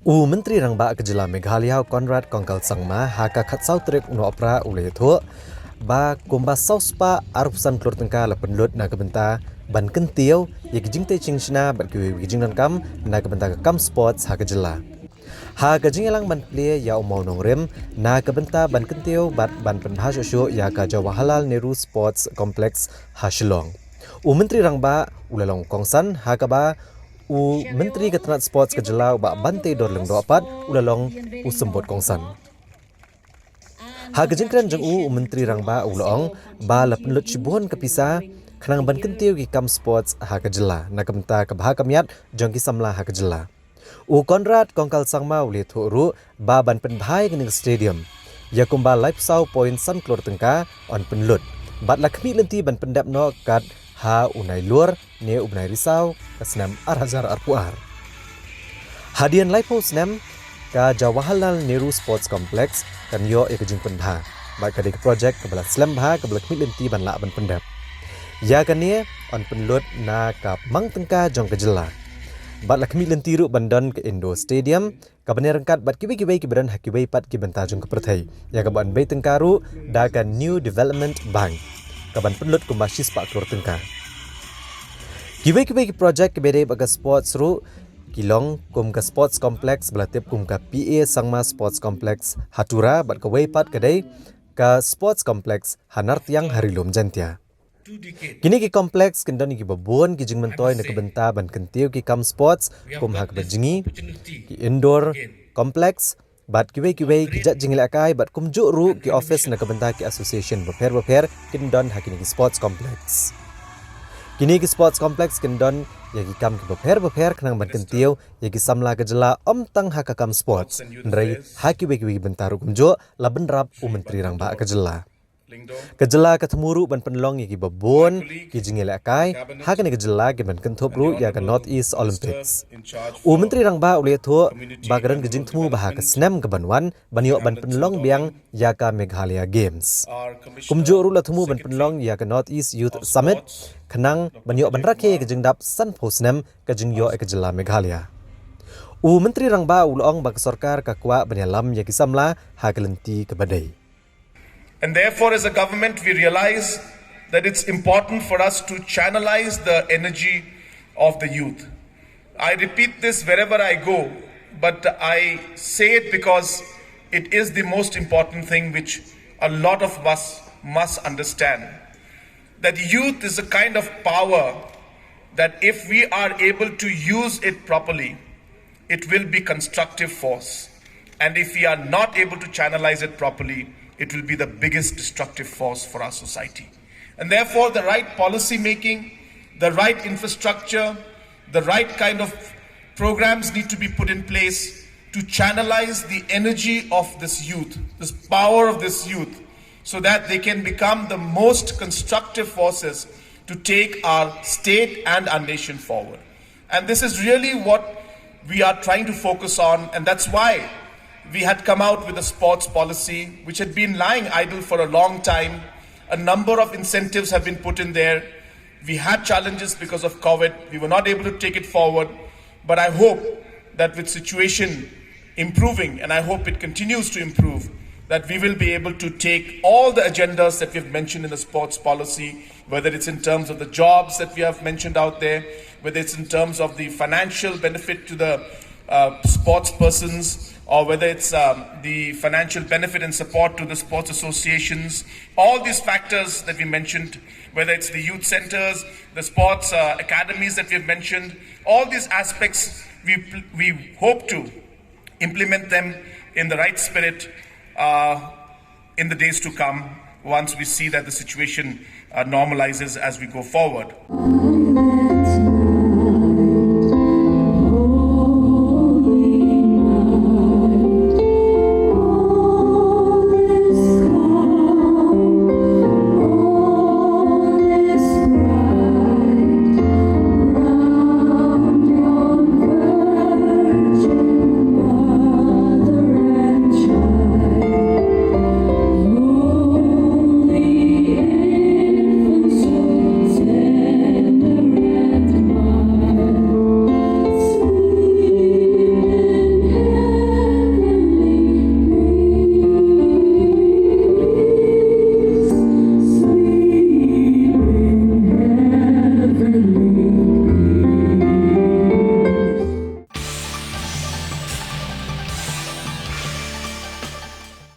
Menteri Rangba Kejela Meghalaya Conrad Kongkal Sangma haka khatsau trip uno opera uleh thu ba kumba sauspa arusan klur tengka lapenlut na kebenta ban kentiau ye kijingte chingshna ban kiwi kijingnan kam na kebenta kam sports ha kejela ha kejingelang ban play ya umau nongrem na kebenta ban kentiau ban penbahas syu ya ka Jawaharlal Nehru Sports Complex ha Shillong. Menteri Rangba ulalong kongsan ha ka ba Menteri Ketenat Sports Kejela ba Bante Dorleng Doapat ulalong sembot kongsan. Ha kejengkran jeng Menteri Rangba ulong ba lapenlut cibuhon kepisa kenang ban kentiu ki kam sports ha Kejela na kemta kebha kamiat jeng ki samla ha Kejela. Conrad Kongkal Sangma uli thuru ba ban penbhai kening stadium. Ya kumba live saw point san klor tengka on penlut. Bat lakmi lenti ban pendap no kat ha unai luar ne ubnai risau kasnam arhazar arpuar. Hadian live snam ka Jawaharlal Nehru Sports Complex kan yo ekejing pendha. Ba ka dik project ke bala slam bha ke bala kmi lenti ban la ban pendap. Ya kan ne on penlut na ka mang tengka jong Kejela. Bat lakmi lenti ru bandan ke Indo Stadium ka bener rengkat bat kibai ki beran hakibai pat ki bentajung ke perthai. Ya ka ban bei tengkaru da ka New Development Bank. Kaban penlut kumasis pak klor tengka. Kibai projek kebede baga sports ru kilong kum ka sports complex belatip kum ka PA Sangma Sports Complex Hatura bat ka weipat kedai ka sports complex Hanar Tiang Harilum Jantia. Kini ki kompleks kendon ki babon ki jing mentoy na kebenta ban kentiu ki kam sports kum hak bajingi ki indoor complex bat kiwei ki jat jingil akai bat kumjuk ru ki office na kebenta ki association beper kendon hakini ki sports complex. Kini ki sports complex kendon ya ki kam ki beper kenang ban kentiu ya ki samla Kejela tang hakakam sports ndrai hakiwei bentaru kumjuk laben rap Menteri Rangba Kejela. Kejela ketemuru ban penlong ki babon ki jingil akai hakani Kejela ki ban kenthop ru ya ka North East Olympics. Menteri Rangba uli thu bagaran ki jing temu bah ka snam ke banwan ban yo ban penlong biang ya ka Meghalaya Games. Kumjo ru la temu ban penlong ya ka North East Youth Summit kenang ban yo ban rakhe ki jing dap san phosnam ka jing yo Kejela Meghalaya. Menteri Rangba ulong ba sarkar ka kwa banyalam ya ki samla ha kelenti ke badai. And therefore, as a government, we realize that it's important for us to channelize the energy of the youth. I repeat this wherever I go, but I say it because it is the most important thing which a lot of us must understand. That youth is a kind of power that if we are able to use it properly, it will be constructive force. And if we are not able to channelize it properly, it will be the biggest destructive force for our society. And therefore, the right policy making, the right infrastructure, the right kind of programs need to be put in place to channelize the energy of this youth, this power of this youth, so that they can become the most constructive forces to take our state and our nation forward. And this is really what we are trying to focus on, and that's why we had come out with a sports policy which had been lying idle for a long time. A number of incentives have been put in there. We had challenges because of COVID. We were not able to take it forward. But I hope that with situation improving, and I hope it continues to improve, that we will be able to take all the agendas that we've mentioned in the sports policy, whether it's in terms of the jobs that we have mentioned out there, whether it's in terms of the financial benefit to the sports persons, or whether it's the financial benefit and support to the sports associations, all these factors that we mentioned, whether it's the youth centers, the sports academies that we've mentioned, all these aspects, we hope to implement them in the right spirit in the days to come, once we see that the situation normalizes as we go forward.